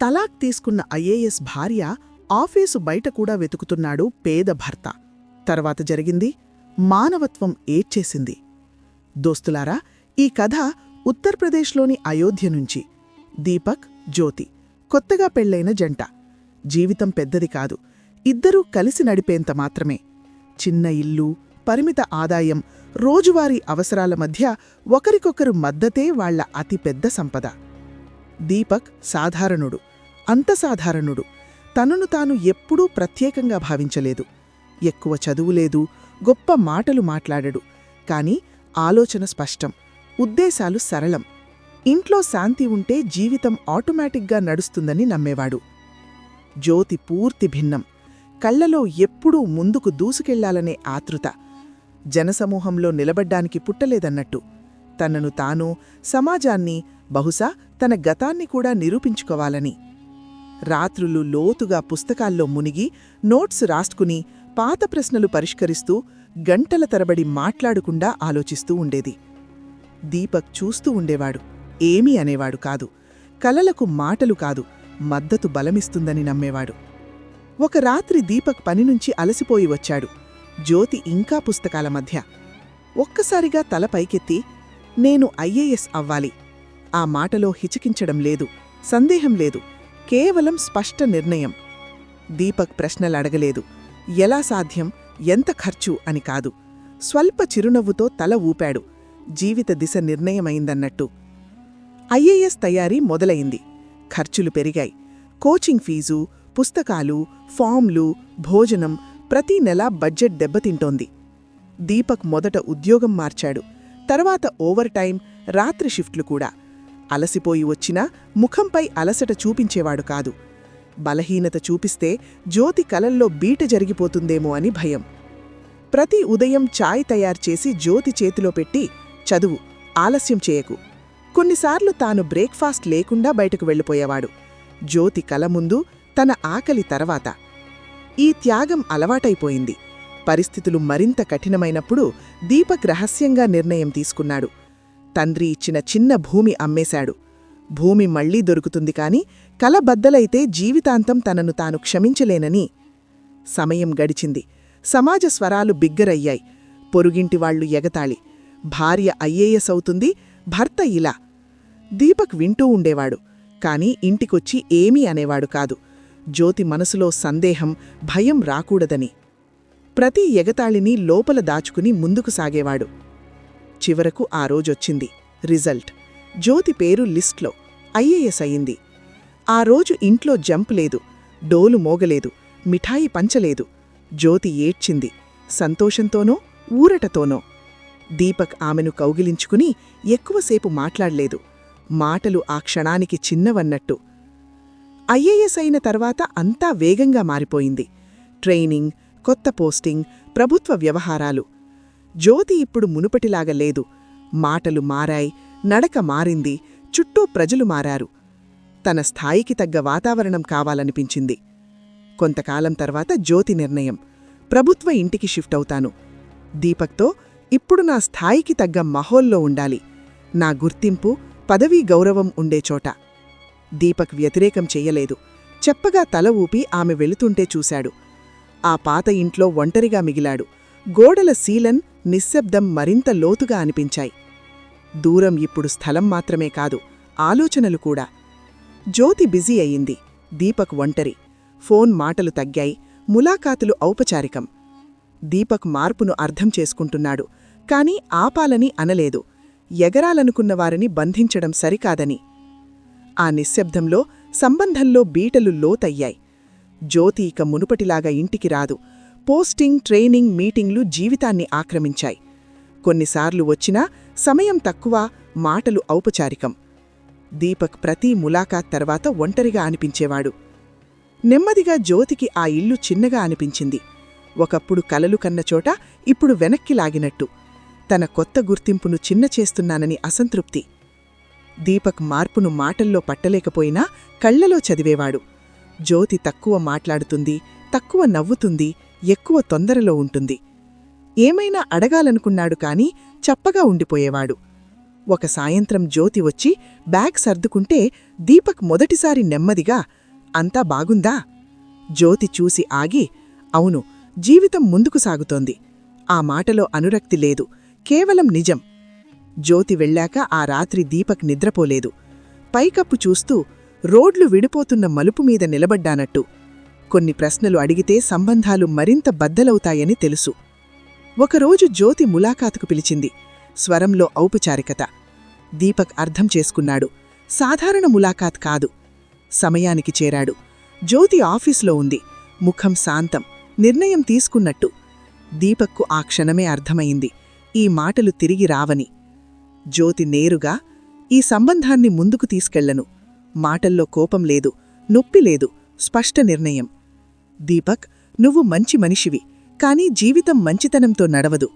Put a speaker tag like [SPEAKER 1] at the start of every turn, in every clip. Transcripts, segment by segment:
[SPEAKER 1] తలాక్ తీసుకున్న ఐఏఎస్ భార్య ఆఫీసు బయట కూడా వెతుకుతున్నాడు పేద భర్త. తర్వాత జరిగింది మానవత్వం ఏడ్చేసింది. దోస్తులారా, ఈ కథ ఉత్తరప్రదేశ్లోని అయోధ్య నుంచి. దీపక్, జ్యోతి కొత్తగా పెళ్లైన జంట. జీవితం పెద్దది కాదు, ఇద్దరూ కలిసి నడిపేంత మాత్రమే. చిన్న ఇల్లు, పరిమిత ఆదాయం, రోజువారీ అవసరాల మధ్య ఒకరికొకరు మద్దతే వాళ్ల అతిపెద్ద సంపద. దీపక్ సాధారణుడు, అంత సాధారణుడు. తనను తాను ఎప్పుడూ ప్రత్యేకంగా భావించలేదు. ఎక్కువ చదువులేదు, గొప్ప మాటలు మాట్లాడడు. కాని ఆలోచన స్పష్టం, ఉద్దేశాలు సరళం. ఇంట్లో శాంతి ఉంటే జీవితం ఆటోమేటిక్గా నడుస్తుందని నమ్మేవాడు. జ్యోతి పూర్తి భిన్నం. కళ్లలో ఎప్పుడూ ముందుకు దూసుకెళ్లాలనే ఆతృత. జనసమూహంలో నిలబడ్డానికి పుట్టలేదన్నట్టు. తనను తాను, సమాజాన్ని, బహుశా తన గతాన్ని కూడా నిరూపించుకోవాలని. రాత్రులు లోతుగా పుస్తకాల్లో మునిగి నోట్స్ రాసుకుని పాత ప్రశ్నలు పరిష్కరిస్తూ గంటల తరబడి మాట్లాడకుండా ఆలోచిస్తూ ఉండేది. దీపక్ చూస్తూ ఉండేవాడు, ఏమీ అనేవాడు కాదు. కలలకు మాటలు కాదు, మద్దతు బలమిస్తుందని నమ్మేవాడు. ఒక రాత్రి దీపక్ పనినుంచి అలసిపోయి వచ్చాడు. జ్యోతి ఇంకా పుస్తకాల మధ్య. ఒక్కసారిగా తల పైకెత్తి, నేను ఐఏఎస్ అవ్వాలి. ఆ మాటలో హిచకించడం లేదు, సందేహం లేదు, కేవలం స్పష్ట నిర్ణయం. దీపక్ ప్రశ్నలడగలేదు. ఎలా సాధ్యం, ఎంత ఖర్చు అని కాదు. స్వల్ప చిరునవ్వుతో తల ఊపాడు. జీవిత దిశ నిర్ణయమైందన్నట్టు. ఐఏఎస్ తయారీ మొదలయింది. ఖర్చులు పెరిగాయి. కోచింగ్ ఫీజు, పుస్తకాలు, ఫామ్లు, భోజనం, ప్రతీ నెలా బడ్జెట్ దెబ్బతింటోంది. దీపక్ మొదట ఉద్యోగం మార్చాడు. తర్వాత ఓవర్ టైం, రాత్రి షిఫ్ట్లు కూడా. అలసిపోయి వచ్చినా ముఖంపై అలసట చూపించేవాడు కాదు. బలహీనత చూపిస్తే జ్యోతి కలల్లో బీట జరిగిపోతుందేమో అని భయం. ప్రతి ఉదయం చాయ్ తయారుచేసి జ్యోతి చేతిలో పెట్టి, చదువు, ఆలస్యం చేయకు. కొన్నిసార్లు తాను బ్రేక్ఫాస్ట్ లేకుండా బయటకు వెళ్ళిపోయేవాడు. జ్యోతి కల ముందు, తన ఆకలి తర్వాత. ఈ త్యాగం అలవాటైపోయింది. పరిస్థితులు మరింత కఠినమైనప్పుడు దీపక్ రహస్యంగా నిర్ణయం తీసుకున్నాడు. తండ్రి ఇచ్చిన చిన్న భూమి అమ్మేశాడు. భూమి మళ్లీ దొరుకుతుంది కాని కల బద్దలైతే జీవితాంతం తనను తాను క్షమించలేనని. సమయం గడిచింది. సమాజ స్వరాలు బిగ్గరయ్యాయి. పొరుగింటివాళ్లు ఎగతాళి. భార్య ఐఏఎస్ అవుతుంది, భర్త ఇలా. దీపక్ వింటూ ఉండేవాడు. కాని ఇంటికొచ్చి ఏమీ అనేవాడు కాదు. జ్యోతి మనసులో సందేహం, భయం రాకూడదని. ప్రతి ఎగతాళిని లోపల దాచుకుని ముందుకు సాగేవాడు. చివరకు ఆ రోజొచ్చింది. రిజల్ట్. జ్యోతి పేరు లిస్ట్లో. ఐఏఎస్ అయింది. ఆ రోజు ఇంట్లో జంప్ లేదు, డోలు మోగలేదు, మిఠాయి పంచలేదు. జ్యోతి ఏడ్చింది. సంతోషంతోనో, ఊరటతోనో. దీపక్ ఆమెను కౌగిలించుకుని ఎక్కువసేపు మాట్లాడలేదు. మాటలు ఆ క్షణానికి చిన్నవన్నట్టు. ఐఏఎస్ అయిన తర్వాత అంతా వేగంగా మారిపోయింది. ట్రైనింగ్, కొత్త పోస్టింగ్, ప్రభుత్వ వ్యవహారాలు. జ్యోతి ఇప్పుడు మునుపటిలాగా లేదు. మాటలు మారాయి, నడక మారింది, చుట్టూ ప్రజలు మారారు. తన స్థాయికి తగ్గ వాతావరణం కావాలనిపించింది. కొంతకాలం తర్వాత జ్యోతి నిర్ణయం, ప్రభుత్వ ఇంటికి షిఫ్ట్ అవుతాను. దీపక్తో, ఇప్పుడు నా స్థాయికి తగ్గ మహోల్లో ఉండాలి. నా గుర్తింపు, పదవీ గౌరవం ఉండే చోట. దీపక్ వ్యతిరేకం చెయ్యలేదు. చెప్పగా తల ఊపి ఆమె వెళుతుంటే చూశాడు. ఆ పాత ఇంట్లో ఒంటరిగా మిగిలాడు. గోడల సీలన్, నిశ్శబ్దం మరింత లోతుగా అనిపించాయి. దూరం ఇప్పుడు స్థలం మాత్రమే కాదు, ఆలోచనలు కూడా. జ్యోతి బిజీ అయింది. దీపక్ ఒంటరి. ఫోన్ మాటలు తగ్గాయి, ములాఖాతులు ఔపచారికం. దీపక్ మార్పును అర్థం చేసుకుంటున్నాడు. కాని ఆపాలని అనలేదు. ఎగరాలనుకున్నవారిని బంధించడం సరికాదని. ఆ నిశ్శబ్దంలో సంబంధంలో బీటలు లోతయ్యాయి. జ్యోతి ఇక మునుపటిలాగా ఇంటికి రాదు. పోస్టింగ్, ట్రైనింగ్, మీటింగ్లు జీవితాన్ని ఆక్రమించాయి. కొన్నిసార్లు వచ్చినా సమయం తక్కువ, మాటలు ఔపచారికం. దీపక్ ప్రతి ములాఖాత్ తర్వాత ఒంటరిగా అనిపించేవాడు. నెమ్మదిగా జ్యోతికి ఆ ఇల్లు చిన్నగా అనిపించింది. ఒకప్పుడు కలలు కన్నచోట ఇప్పుడు వెనక్కి లాగినట్టు. తన కొత్త గుర్తింపును చిన్నచేస్తున్నానని అసంతృప్తి. దీపక్ మార్పును మాటల్లో పట్టలేకపోయినా కళ్లలో చదివేవాడు. జ్యోతి తక్కువ మాట్లాడుతుంది, తక్కువ నవ్వుతుంది, ఎక్కువ తొందరలో ఉంటుంది. ఏమైనా అడగాలనుకున్నాడు కాని చప్పగా ఉండిపోయేవాడు. ఒక సాయంత్రం జ్యోతి వచ్చి బ్యాగ్ సర్దుకుంటే దీపక్ మొదటిసారి నెమ్మదిగా అంతా బాగుందా? జ్యోతి చూసి ఆగి, అవును, జీవితం ముందుకు సాగుతోంది. ఆ మాటలో అనురక్తి లేదు, కేవలం నిజం. జ్యోతి వెళ్ళాక ఆ రాత్రి దీపక్ నిద్రపోలేదు. పైకప్పు చూస్తూ రోడ్లు విడిపోతున్న మలుపుమీద నిలబడ్డానట్టు. కొన్ని ప్రశ్నలు అడిగితే సంబంధాలు మరింత బద్దలవుతాయని తెలుసు. ఒకరోజు జ్యోతి ములాఖాతుకు పిలిచింది. స్వరంలో ఔపచారికత. దీపక్ అర్థం చేసుకున్నాడు. సాధారణ ములాఖాత్ కాదు. సమయానికి చేరాడు. జ్యోతి ఆఫీసులో ఉంది. ముఖం శాంతం, నిర్ణయం తీసుకున్నట్టు. దీపక్కు ఆ క్షణమే అర్థమైంది, ఈ మాటలు తిరిగి రావని. జ్యోతి నేరుగా, ఈ సంబంధాన్ని ముందుకు తీసుకెళ్లను. మాటల్లో కోపం లేదు, నొప్పి లేదు, స్పష్ట నిర్ణయం. దీపక్, నువ్వు మంచి మనిషివి, కానీ జీవితం మంచితనంతో నడవదు.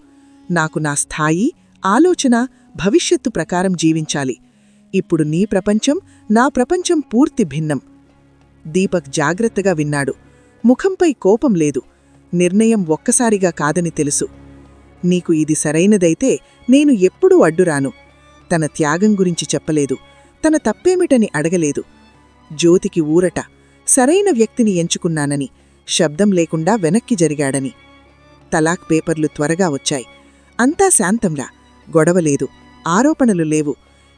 [SPEAKER 1] నాకు నా స్థాయి, ఆలోచన, భవిష్యత్తు ప్రకారం జీవించాలి. ఇప్పుడు నీ ప్రపంచం, నా ప్రపంచం పూర్తి భిన్నం. దీపక్ జాగ్రత్తగా విన్నాడు. ముఖంపై కోపం లేదు. నిర్ణయం ఒక్కసారిగా కాదని తెలుసు. నీకు ఇది సరైనదైతే నేను ఎప్పుడూ అడ్డురాను. తన త్యాగం గురించి చెప్పలేదు. తన తప్పేమిటని అడగలేదు. జ్యోతికి ఊరట, సరైన వ్యక్తిని ఎంచుకున్నానని, శబ్దం లేకుండా వెనక్కి జరిగాడని. తలాక్ పేపర్లు త్వరగా వచ్చాయి. అంతా శాంతంలా, గొడవలేదు, ఆరోపణలు లేవు.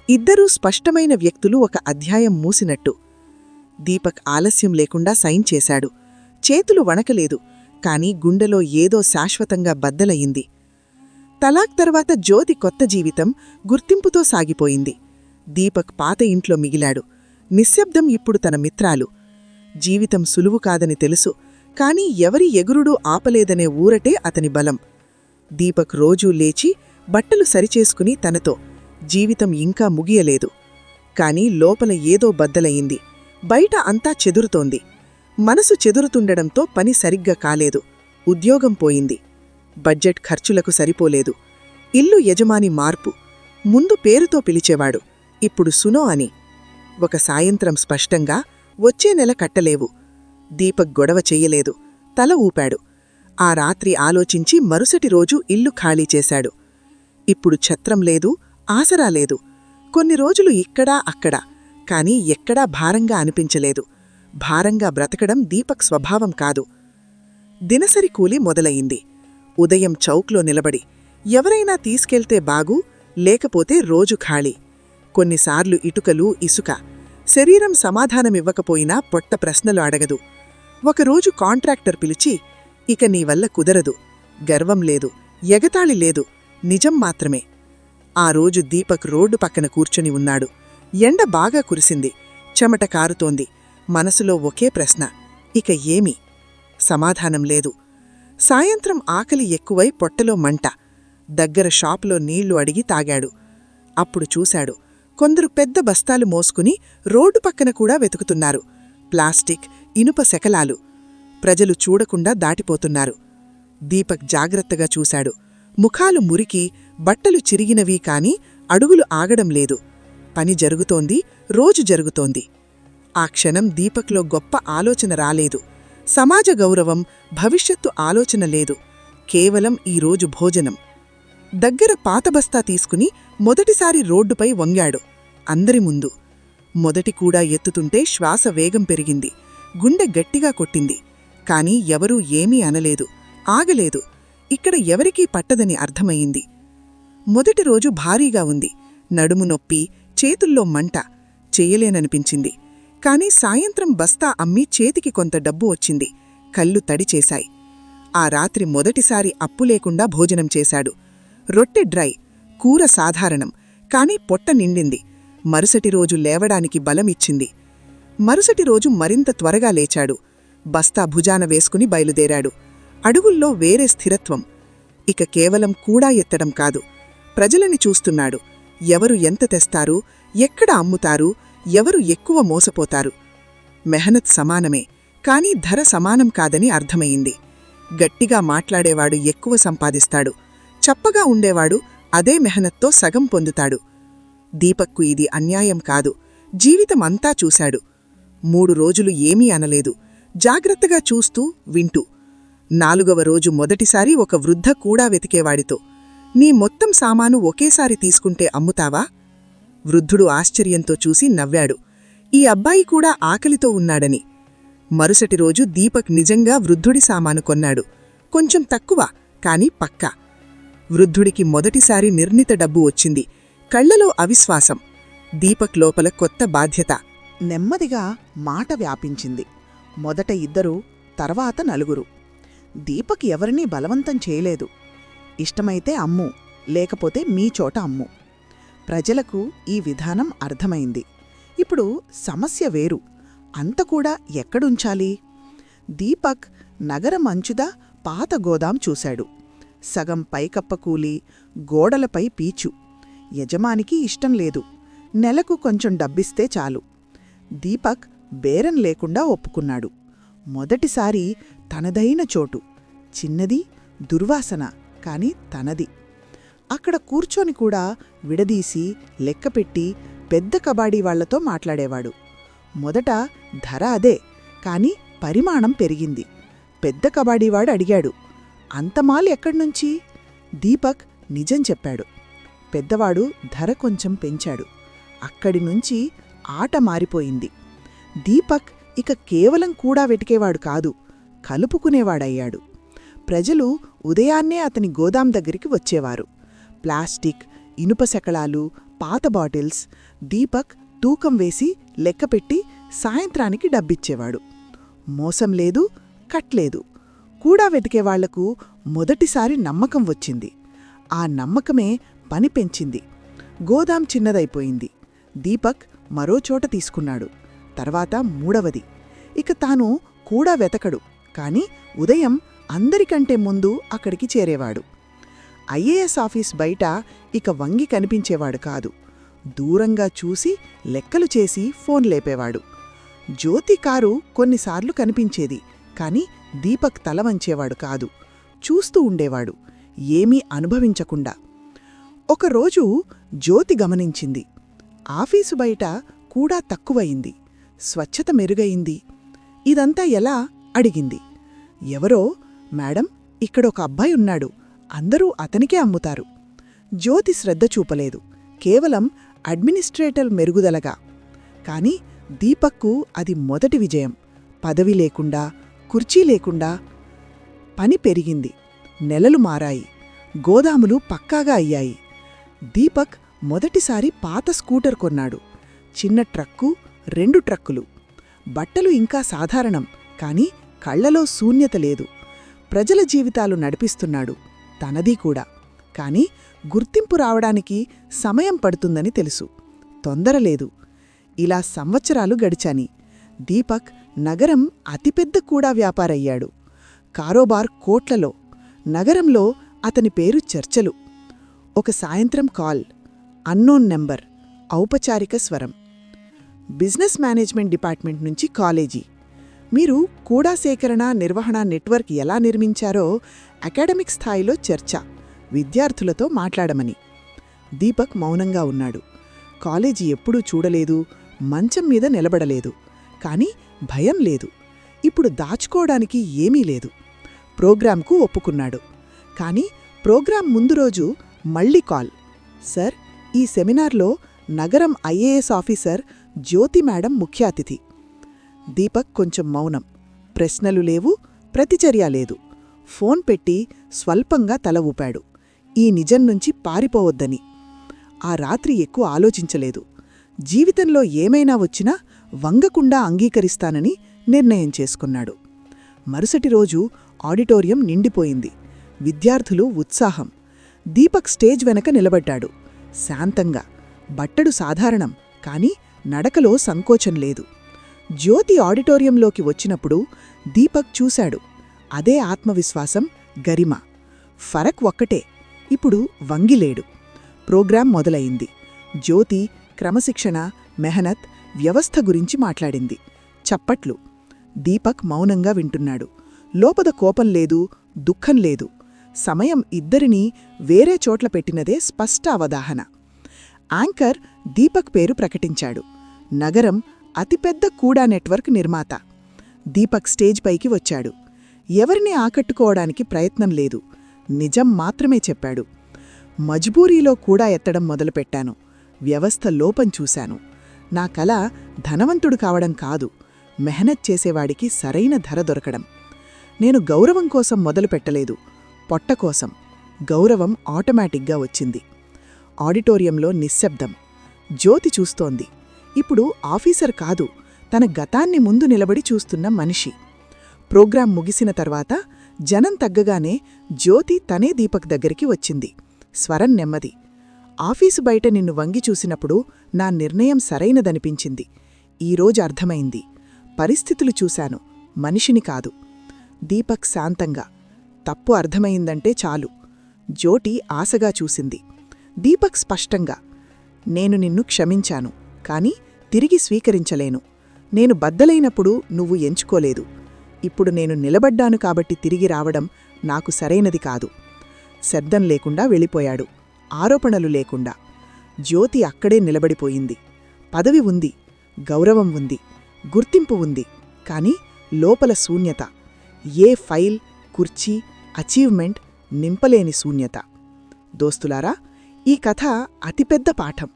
[SPEAKER 1] ఇద్దరూ స్పష్టమైన వ్యక్తులు ఒక అధ్యాయం మూసినట్టు. దీపక్ ఆలస్యం లేకుండా సైన్ చేశాడు. చేతులు వణకలేదు, కాని గుండెలో ఏదో శాశ్వతంగా బద్దలయింది. తలాక్ తర్వాత జ్యోతి కొత్త జీవితం, గుర్తింపుతో సాగిపోయింది. దీపక్ పాత ఇంట్లో మిగిలాడు. నిశ్శబ్దం ఇప్పుడు తన మిత్రాలు. జీవితం సులువు కాదని తెలుసు, కాని ఎవరి ఎగురుడూ ఆపలేదనే ఊరటే అతని బలం. దీపక్ రోజూ లేచి బట్టలు సరిచేసుకుని తనతో, జీవితం ఇంకా ముగియలేదు. కాని లోపల ఏదో బద్దలయింది. బయట అంతా చెదురుతోంది. మనసు చెదురుతుండడంతో పని సరిగ్గా కాలేదు. ఉద్యోగం పోయింది. బడ్జెట్ ఖర్చులకు సరిపోలేదు. ఇల్లు యజమాని మార్పు. ముందు పేరుతో పిలిచేవాడు, ఇప్పుడు సునో అని. ఒక సాయంత్రం స్పష్టంగా, వచ్చే నెల కట్టలేవు. దీపక్ గొడవ చెయ్యలేదు. తల ఊపాడు. ఆ రాత్రి ఆలోచించి మరుసటి రోజు ఇల్లు ఖాళీ చేశాడు. ఇప్పుడు ఛత్రం లేదు, ఆసరా లేదు. కొన్ని రోజులు ఇక్కడా అక్కడా, కాని ఎక్కడా భారంగా అనిపించలేదు. భారంగా బ్రతకడం దీపక్ స్వభావం కాదు. దినసరి కూలి మొదలయింది. ఉదయం చౌక్లో నిలబడి, ఎవరైనా తీసుకెళ్తే బాగు, లేకపోతే రోజు ఖాళీ. కొన్నిసార్లు ఇటుకలు, ఇసుక. శరీరం సమాధానమివ్వకపోయినా పొట్ట ప్రశ్నలు అడగదు. ఒకరోజు కాంట్రాక్టర్ పిలిచి, ఇక నీవల్ల కుదరదు. గర్వం లేదు, ఎగతాళి లేదు, నిజం మాత్రమే. ఆ రోజు దీపక్ రోడ్డు పక్కన కూర్చొని ఉన్నాడు. ఎండ బాగా కురిసింది. చెమట కారుతోంది. మనసులో ఒకే ప్రశ్న, ఇక ఏమి? సమాధానం లేదు. సాయంత్రం ఆకలి ఎక్కువై పొట్టలో మంట. దగ్గర షాపులో నీళ్లు అడిగి తాగాడు. అప్పుడు చూశాడు, కొందరు పెద్ద బస్తాలు మోసుకుని రోడ్డు పక్కన కూడా వెతుకుతున్నారు. ప్లాస్టిక్, ఇనుప శకలాలు. ప్రజలు చూడకుండా దాటిపోతున్నారు. దీపక్ జాగ్రత్తగా చూశాడు. ముఖాలు మురికి, బట్టలు చిరిగినవీ కాని అడుగులు ఆగడం లేదు. పని జరుగుతోంది, రోజు జరుగుతోంది. ఆ క్షణం దీపక్లో గొప్ప ఆలోచన రాలేదు. సమాజ గౌరవం, భవిష్యత్తు ఆలోచన లేదు. కేవలం ఈరోజు భోజనం. దగ్గర పాతబస్తా తీసుకుని మొదటిసారి రోడ్డుపై వంగాడు. అందరి ముందు. మొదటి కూడా ఎత్తుతుంటే శ్వాస వేగం పెరిగింది. గుండె గట్టిగా కొట్టింది. కాని ఎవరూ ఏమీ అనలేదు, ఆగలేదు. ఇక్కడ ఎవరికీ పట్టదని అర్థమయ్యింది. మొదటి రోజు భారీగా ఉంది. నడుము నొప్పి, చేతుల్లో మంట. చెయ్యలేననిపించింది. కాని సాయంత్రం బస్తా అమ్మి చేతికి కొంత డబ్బు వచ్చింది. కళ్ళు తడిచేశాయి. ఆ రాత్రి మొదటిసారి అప్పు లేకుండా భోజనం చేశాడు. రొట్టె డ్రై, కూర సాధారణం, కాని పొట్ట నిండింది. మరుసటి రోజు లేవడానికి బలమిచ్చింది. మరుసటి రోజు మరింత త్వరగా లేచాడు. బస్తా భుజాన వేసుకుని బయలుదేరాడు. అడుగుల్లో వేరే స్థిరత్వం. ఇక కేవలం కూడా ఎత్తడం కాదు, ప్రజలని చూస్తున్నాడు. ఎవరు ఎంత తెస్తారు, ఎక్కడ అమ్ముతారు, ఎవరు ఎక్కువ మోసపోతారు. మెహనత్ సమానమే, కాని ధర సమానం కాదని అర్థమయింది. గట్టిగా మాట్లాడేవాడు ఎక్కువ సంపాదిస్తాడు. చప్పగా ఉండేవాడు అదే మెహనత్తో సగం పొందుతాడు. దీపక్కు ఇది అన్యాయం కాదు. జీవితమంతా చూశాడు. 3 రోజులు ఏమీ అనలేదు. జాగ్రత్తగా చూస్తూ, వింటూ. 4వ రోజు మొదటిసారి ఒక వృద్ధ కూడా వెతికేవాడితో, నీ మొత్తం సామాను ఒకేసారి తీసుకుంటే అమ్ముతావా
[SPEAKER 2] వృద్ధుడు ఆశ్చర్యంతో చూసి నవ్వాడు. ఈ అబ్బాయి కూడా ఆకలితో ఉన్నాడని. మరుసటి రోజు దీపక్ నిజంగా వృద్ధుడి సామాను కొన్నాడు. కొంచెం తక్కువ, కాని పక్కా. వృద్ధుడికి మొదటిసారి నిర్ణీత డబ్బు వచ్చింది. కళ్లలో అవిశ్వాసం. దీపక్ లోపల కొత్త బాధ్యత.
[SPEAKER 1] నెమ్మదిగా మాట వ్యాపించింది. మొదట 2, తర్వాత 4. దీపక్ ఎవరినీ బలవంతం చేయలేదు. ఇష్టమైతే అమ్ము, లేకపోతే మీ చోట అమ్ము. ప్రజలకు ఈ విధానం అర్థమైంది. ఇప్పుడు సమస్య వేరు. అంత కూడా ఎక్కడుంచాలి? దీపక్ నగరం అంచుదా పాత గోదాం చూశాడు. సగం పైకప్ప కూలి, గోడలపై పీచు. యజమానికి ఇష్టం లేదు. నెలకు కొంచెం డబ్బిస్తే చాలు. దీపక్ బేరం లేకుండా ఒప్పుకున్నాడు. మొదటిసారి తనదైన చోటు. చిన్నది, దుర్వాసన, కాని తనది. అక్కడ కూర్చొని కూడా విడదీసి లెక్కపెట్టి పెద్ద కబాడీ వాళ్లతో మాట్లాడేవాడు. మొదట ధర అదే, కాని పరిమాణం పెరిగింది. పెద్ద కబాడీవాడు అడిగాడు, అంతమాలు ఎక్కడ్నుంచి? దీపక్ నిజం చెప్పాడు. పెద్దవాడు ధర కొంచెం పెంచాడు. అక్కడినుంచి ఆట మారిపోయింది. దీపక్ ఇక కేవలం కూడా వెటికేవాడు కాదు, కలుపుకునేవాడయ్యాడు. ప్రజలు ఉదయాన్నే అతని గోదాం దగ్గరికి వచ్చేవారు. ప్లాస్టిక్, ఇనుప శకలాలు, పాత బాటిల్స్. దీపక్ తూకం వేసి లెక్కపెట్టి సాయంత్రానికి డబ్బిచ్చేవాడు. మోసం లేదు, కట్లేదు. కూడా వెతికేవాళ్లకు మొదటిసారి నమ్మకం వచ్చింది. ఆ నమ్మకమే పని పెంచింది. గోదాం చిన్నదైపోయింది. దీపక్ మరోచోట తీసుకున్నాడు. తర్వాత 3వది. ఇక తాను కూడా వెతకడు, కాని ఉదయం అందరికంటే ముందు అక్కడికి చేరేవాడు. ఐఏఎస్ ఆఫీస్ బయట ఇక వంగి కనిపించేవాడు కాదు. దూరంగా చూసి లెక్కలు చేసి ఫోన్ లేపేవాడు. జ్యోతి కారు కొన్నిసార్లు కనిపించేది, కాని దీపక్ తల వంచేవాడు కాదు. చూస్తూ ఉండేవాడు, ఏమీ అనుభవించకుండా. ఒకరోజు జ్యోతి గమనించింది. ఆఫీసు బయట కూడా తక్కువయింది. స్వచ్ఛత మెరుగయింది. ఇదంతా ఎలా అడిగింది. ఎవరో, మేడం, ఇక్కడొక అబ్బాయి ఉన్నాడు, అందరూ అతనికే అమ్ముతారు. జ్యోతి శ్రద్ధ చూపలేదు, కేవలం అడ్మినిస్ట్రేటర్ మెరుగుదలగా. కాని దీపక్కు అది మొదటి విజయం. పదవి లేకుండా, కుర్చీ లేకుండా పని పెరిగింది. నెలలు మారాయి. గోదాములు పక్కాగా అయ్యాయి. దీపక్ మొదటిసారి పాత స్కూటర్ కొన్నాడు. చిన్న ట్రక్కు, 2 ట్రక్కులు. బట్టలు ఇంకా సాధారణం, కాని కళ్లలో శూన్యత లేదు. ప్రజల జీవితాలు నడిపిస్తున్నాడు, తనదీ కూడా. కాని గుర్తింపు రావడానికి సమయం పడుతుందని తెలుసు. తొందరలేదు. ఇలా సంవత్సరాలు గడిచాని. దీపక్ నగరం అతిపెద్ద కూడా వ్యాపారయ్యాడు. కారోబార్ కోట్లలో. నగరంలో అతని పేరు చర్చలు. ఒక సాయంత్రం కాల్, అన్నోన్ నెంబర్, ఔపచారిక స్వరం. బిజినెస్ మేనేజ్మెంట్ డిపార్ట్మెంట్ నుంచి కాలేజీ. మీరు కూడా సేకరణ, నిర్వహణ నెట్వర్క్ ఎలా నిర్మించారో అకాడమిక్ స్థాయిలో చర్చ. విద్యార్థులతో మాట్లాడమని. దీపక్ మౌనంగా ఉన్నాడు. కాలేజీ ఎప్పుడూ చూడలేదు, మంచం మీద నిలబడలేదు. కాని భయం లేదు. ఇప్పుడు దాచుకోవడానికి ఏమీ లేదు. ప్రోగ్రాంకు ఒప్పుకున్నాడు. కాని ప్రోగ్రాం ముందు రోజు మళ్ళీ కాల్. సార్, ఈ సెమినార్లో నగరం ఐఏఎస్ ఆఫీసర్ జ్యోతి మేడం ముఖ్య అతిథి. దీపక్ కొంచెం మౌనం. ప్రశ్నలు లేవు, ప్రతిచర్య లేదు. ఫోన్ పెట్టి స్వల్పంగా తల ఊపాడు. ఈ నిజం నుంచి పారిపోవద్దని. ఆ రాత్రి ఎక్కువ ఆలోచించలేదు. జీవితంలో ఏమైనా వచ్చినా వంగకుండా అంగీకరిస్తానని నిర్ణయం చేసుకున్నాడు. మరుసటి రోజు ఆడిటోరియం నిండిపోయింది. విద్యార్థులు ఉత్సాహం. దీపక్ స్టేజ్ వెనక నిలబడ్డాడు. శాంతంగా. బట్టడు సాధారణం, కాని నడకలో సంకోచం లేదు. జ్యోతి ఆడిటోరియంలోకి వచ్చినప్పుడు దీపక్ చూశాడు. అదే ఆత్మవిశ్వాసం, గరిమ. ఫరక్ ఒక్కటే, ఇప్పుడు వంగిలేడు. ప్రోగ్రాం మొదలయింది. జ్యోతి క్రమశిక్షణ, మెహనత్, వ్యవస్థ గురించి మాట్లాడింది. చప్పట్లు. దీపక్ మౌనంగా వింటున్నాడు. లోపల కోపం లేదు, దుఃఖం లేదు. సమయం ఇద్దరినీ వేరే చోట్ల పెట్టినదే స్పష్ట అవగాహన. యాంకర్ దీపక్ పేరు ప్రకటించాడు. నగరం అతిపెద్ద కూడా నెట్వర్క్ నిర్మాత. దీపక్ స్టేజ్ పైకి వచ్చాడు. ఎవరిని ఆకట్టుకోవడానికి ప్రయత్నం లేదు. నిజం మాత్రమే చెప్పాడు. మజ్బూరీలో కూడా ఎత్తడం మొదలుపెట్టాను. వ్యవస్థ లోపం చూశాను. నా కల ధనవంతుడు కావడం కాదు, మెహనత్ చేసేవాడికి సరైన ధర దొరకడం. నేను గౌరవం కోసం మొదలుపెట్టలేదు, పొట్ట కోసం. గౌరవం ఆటోమేటిక్గా వచ్చింది. ఆడిటోరియంలో నిశ్శబ్దం. జ్యోతి చూస్తోంది. ఇప్పుడు ఆఫీసర్ కాదు, తన గతాన్ని ముందు నిలబడి చూస్తున్న మనిషి. ప్రోగ్రాం ముగిసిన తర్వాత జనం తగ్గగానే జ్యోతి తనే దీపక్ దగ్గరికి వచ్చింది. స్వరం నెమ్మది. ఆఫీసు బయట నిన్ను వంగి చూసినప్పుడు నా నిర్ణయం సరైనదనిపించింది. ఈరోజు అర్థమైంది. పరిస్థితులు చూశాను, మనిషిని కాదు. దీపక్ శాంతంగా. తప్పు అర్థమైందంటే చాలు. జ్యోతి ఆశగా చూసింది. దీపక్ స్పష్టంగా. నేను నిన్ను క్షమించాను, కాని తిరిగి స్వీకరించలేను. నేను బద్దలైనప్పుడు నువ్వు ఎంచుకోలేదు. ఇప్పుడు నేను నిలబడ్డాను కాబట్టి తిరిగి రావడం నాకు సరైనది కాదు. శబ్దం లేకుండా వెళ్ళిపోయాడు, ఆరోపణలు లేకుండా. జ్యోతి అక్కడే నిలబడిపోయింది. పదవి ఉంది, గౌరవం ఉంది, గుర్తింపు ఉంది, కాని లోపల శూన్యత. ఏ ఫైల్, కుర్చీ, అచీవ్మెంట్ నింపలేని శూన్యత. దోస్తులారా, ఈ కథ అతిపెద్ద పాఠం.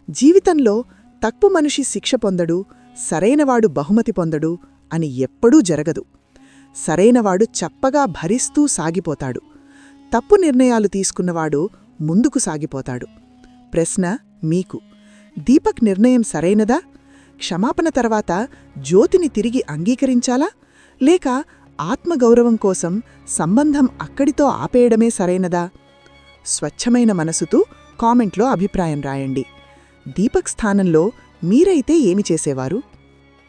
[SPEAKER 1] జీవితంలో తప్పు మనిషి శిక్ష పొందడు, సరైనవాడు బహుమతి పొందడు అని ఎప్పుడూ జరగదు. సరైనవాడు చప్పగా భరిస్తూ సాగిపోతాడు. తప్పు నిర్ణయాలు తీసుకున్నవాడు ముందుకు సాగిపోతాడు. ప్రశ్న మీకు: దీపక్ నిర్ణయం సరైనదా? క్షమాపణ తర్వాత జ్యోతిని తిరిగి అంగీకరించాలా, లేక ఆత్మగౌరవం కోసం సంబంధం అక్కడితో ఆపేయడమే సరైనదా? స్వచ్ఛమైన మనసుతో కామెంట్లో అభిప్రాయం రాయండి. దీపక్ స్థానంలో మీరైతే ఏమి చేసేవారు?